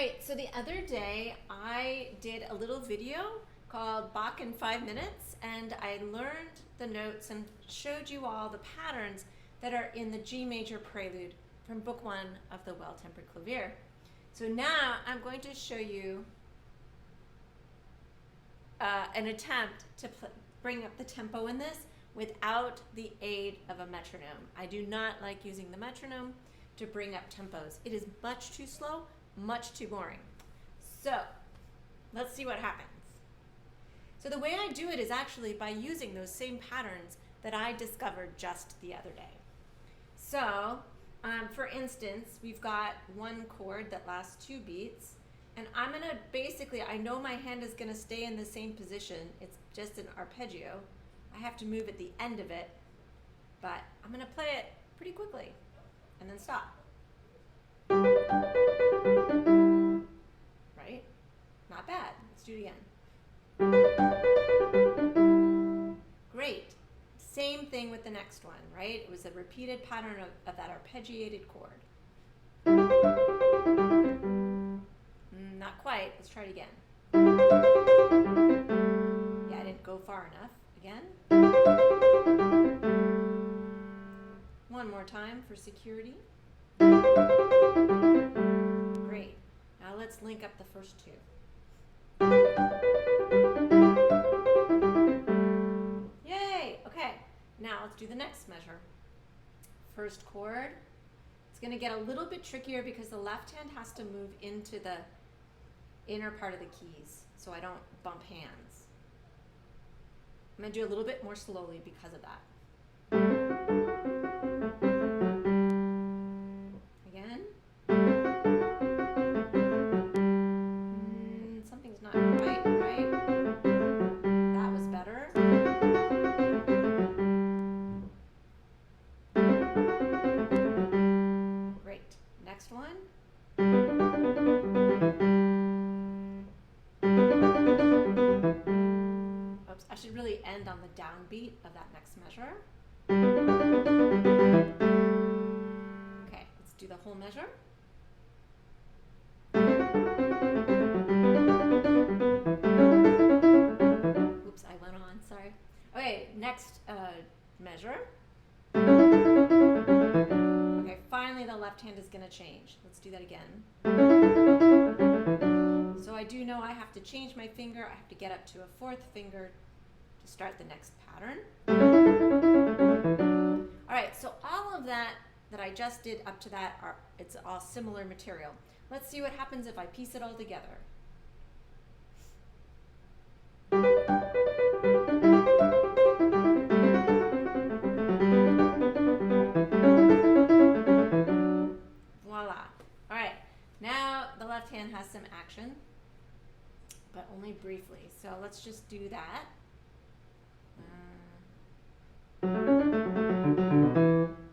right, so the other day I did a little video called Bach in 5 minutes, and I learned the notes and showed you all the patterns that are in the G Major Prelude from Book 1 of the Well-Tempered Clavier. So now I'm going to show you an attempt to bring up the tempo in this without the aid of a metronome. I do not like using the metronome to bring up tempos. It is much too slow, much too boring. So let's see what happens. So the way I do it is actually by using those same patterns that I discovered just the other day. So for instance, we've got one chord that lasts 2 beats, and I'm gonna basically, I know my hand is gonna stay in the same position. It's just an arpeggio. I have to move at the end of it, but I'm gonna play it pretty quickly and then stop. Right? Not bad. Let's do it again. Great. Same thing with the next one, right? It was a repeated pattern of that arpeggiated chord. Not quite. Let's try it again. Yeah, I didn't go far enough. Again. One more time for security. Great. Now let's link up the first 2. Yay! Okay. Now let's do the next measure. First chord. It's going to get a little bit trickier because the left hand has to move into the inner part of the keys so I don't bump hands. I'm going to do a little bit more slowly because of that. Again. Something's not quite right. That was better. Great. Next one. Oops, I should really end on the downbeat of that next measure. Okay, let's do the whole measure. Oops, I went on, sorry. Okay, next measure. Okay, finally the left hand is going to change. Let's do that again. So I do know I have to change my finger. I have to get up to a 4th finger to start the next pattern. All right, so all of that I just did up to that, it's all similar material. Let's see what happens if I piece it all together. Voila. All right, now the left hand has some action, but only briefly. So let's just do that.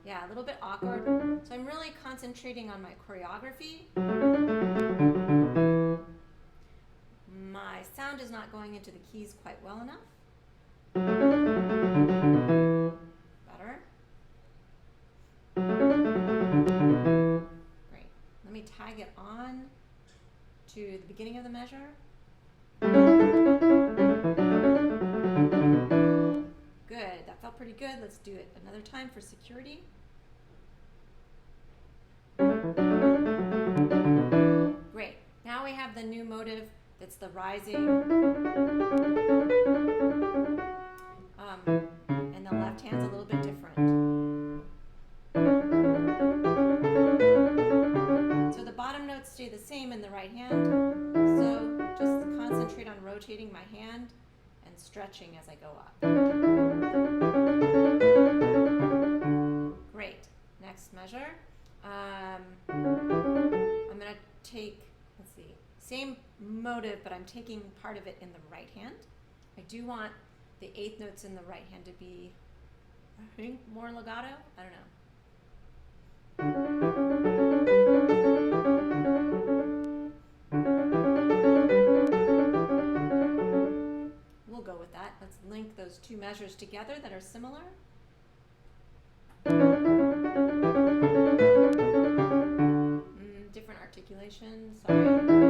Yeah, a little bit awkward. So I'm really concentrating on my choreography. My sound is not going into the keys quite well enough. Better. Great. Let me tag it on to the beginning of the measure. Good. That felt pretty good. Let's do it another time for security. Great. Now we have the new motive that's the rising, and the left hand's a little bit different. So the bottom notes stay the same in the right hand, so just concentrate on rotating my hand and stretching as I go up. Great. Next measure. I'm going to take, let's see, same motive, but I'm taking part of it in the right hand. I do want the 8th notes in the right hand to be, I think, more legato. I don't know. We'll go with that. Let's link those 2 measures together that are similar. Different articulation, sorry.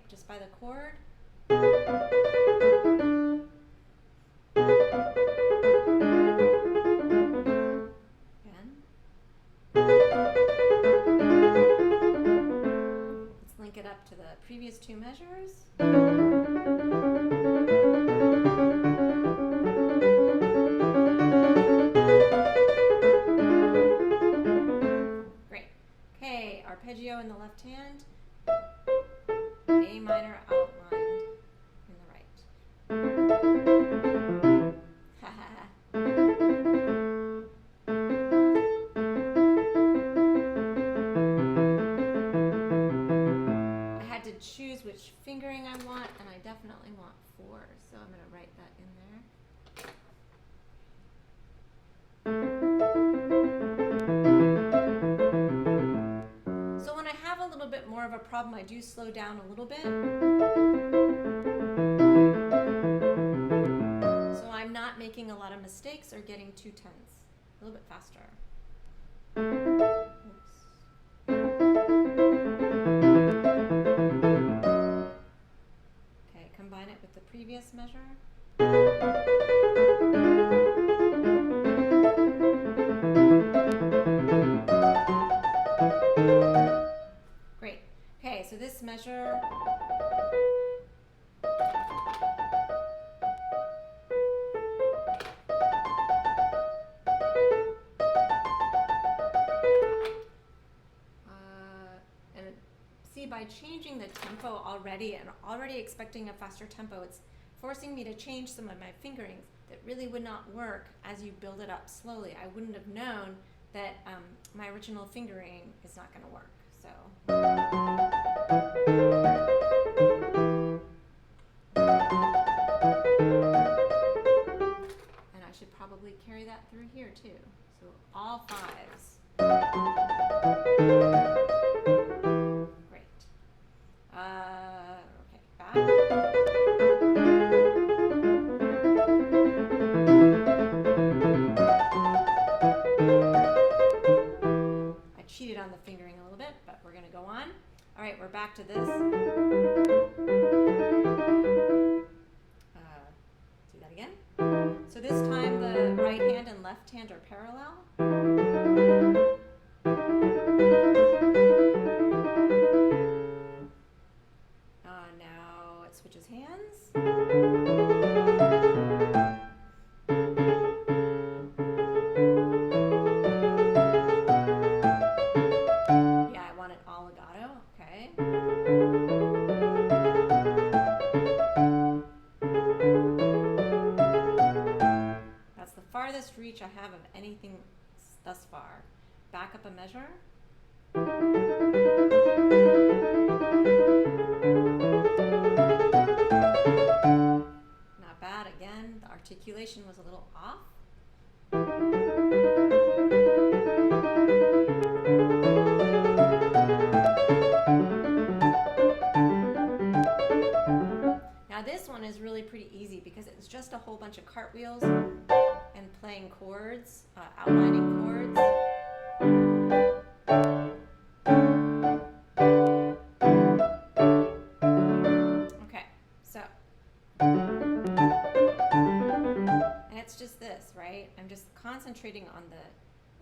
just by the chord. Again. Let's link it up to the previous two measures. Great. Okay, arpeggio in the left hand. A minor outlined in the right. I had to choose which fingering I want, and I definitely want 4, so I'm going to write that in there. So when I have a little bit more of a problem, I do slow down a little bit. So I'm not making a lot of mistakes or getting too tense. A little bit faster. Oops. Okay, combine it with the previous measure. Great. Okay, so this measure and see, by changing the tempo already and already expecting a faster tempo, it's forcing me to change some of my fingerings that really would not work as you build it up slowly. I wouldn't have known that my original fingering is not going to work. So. And I should probably carry that through here too. So all 5s. Great. Okay, back. Cheated on the fingering a little bit, but we're going to go on. All right, we're back to this. Do that again. So this time the right hand and left hand are parallel. Now it switches hands. Farthest reach I have of anything thus far. Back up a measure. Not bad. Again, the articulation was a little off. Now this one is really pretty easy because it's just a whole bunch of cartwheels and playing chords, outlining chords. Okay, so, and it's just this, right? I'm just concentrating on the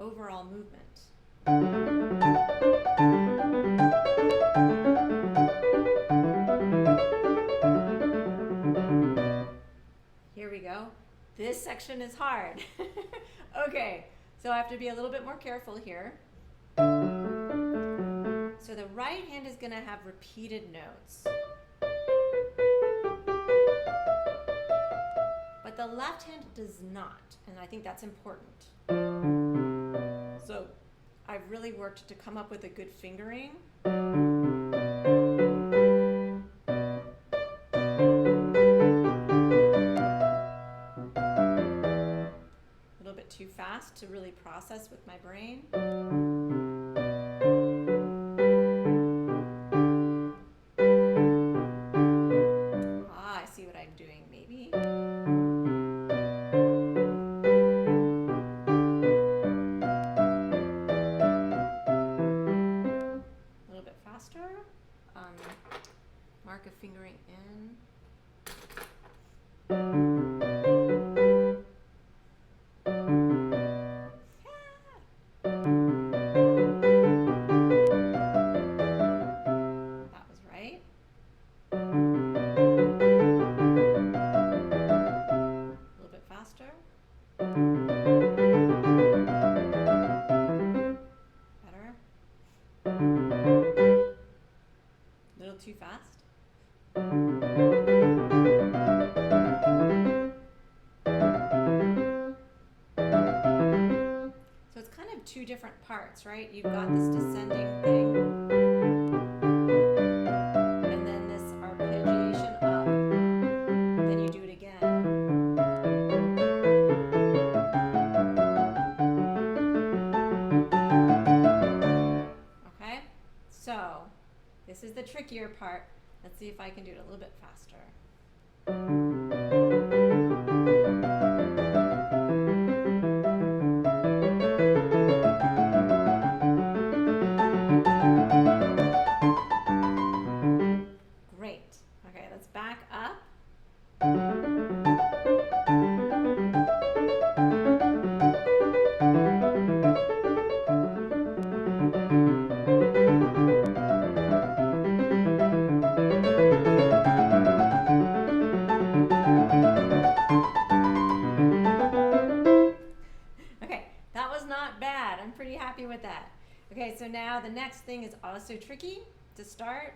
overall movement. Here we go. This section is hard. Okay, so I have to be a little bit more careful here. So the right hand is going to have repeated notes. But the left hand does not, and I think that's important. So I've really worked to come up with a good fingering. Too fast to really process with my brain. I see what I'm doing, maybe. A little bit faster. Mark a fingering in. That was right. A little bit faster. Better. A little too fast. So it's kind of two different parts, right? You've got this descending thing, and then this arpeggiation up. Then you do it again. Okay? So, this is the trickier part. Let's see if I can do it a little bit faster. Great. Okay, let's back up. Okay, that was not bad. I'm pretty happy with that. Okay, so now the next thing is also tricky to start.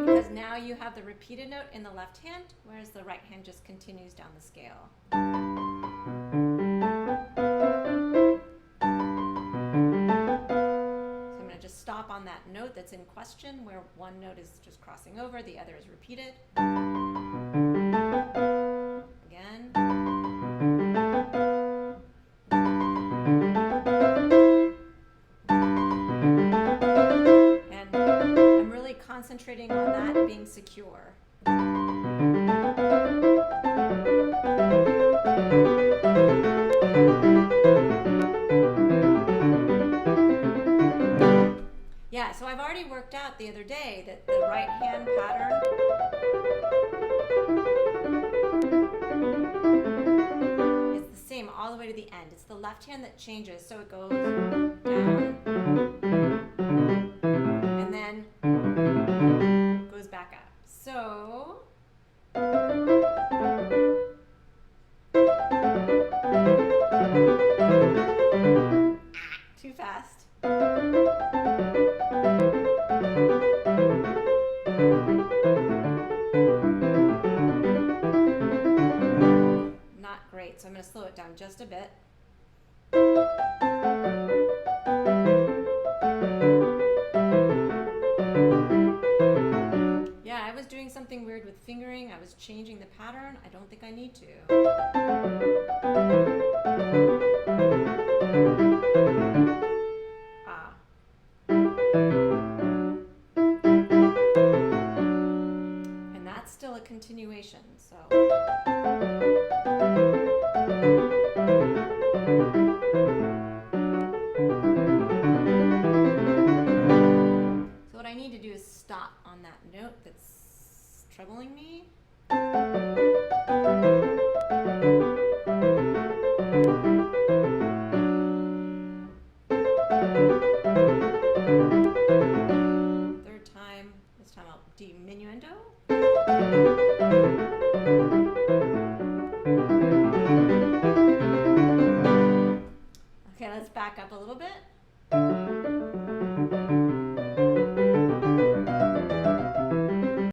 Because now you have the repeated note in the left hand, whereas the right hand just continues down the scale. So I'm going to just stop on that note that's in question, where one note is just crossing over, the other is repeated. Again. And I'm really concentrating on that being secure. Yeah, so I've already worked out the other day that the right hand pattern is the same all the way to the end. It's the left hand that changes, so it goes down and then goes back up. So too fast. Not great, so I'm going to slow it down just a bit. Yeah, I was doing something weird with fingering. I was changing the pattern. I don't think I need to. And that's still a continuation, so. So what I need to do is stop on that note that's troubling me. Third time, this time I'll diminuendo. Okay, let's back up a little bit.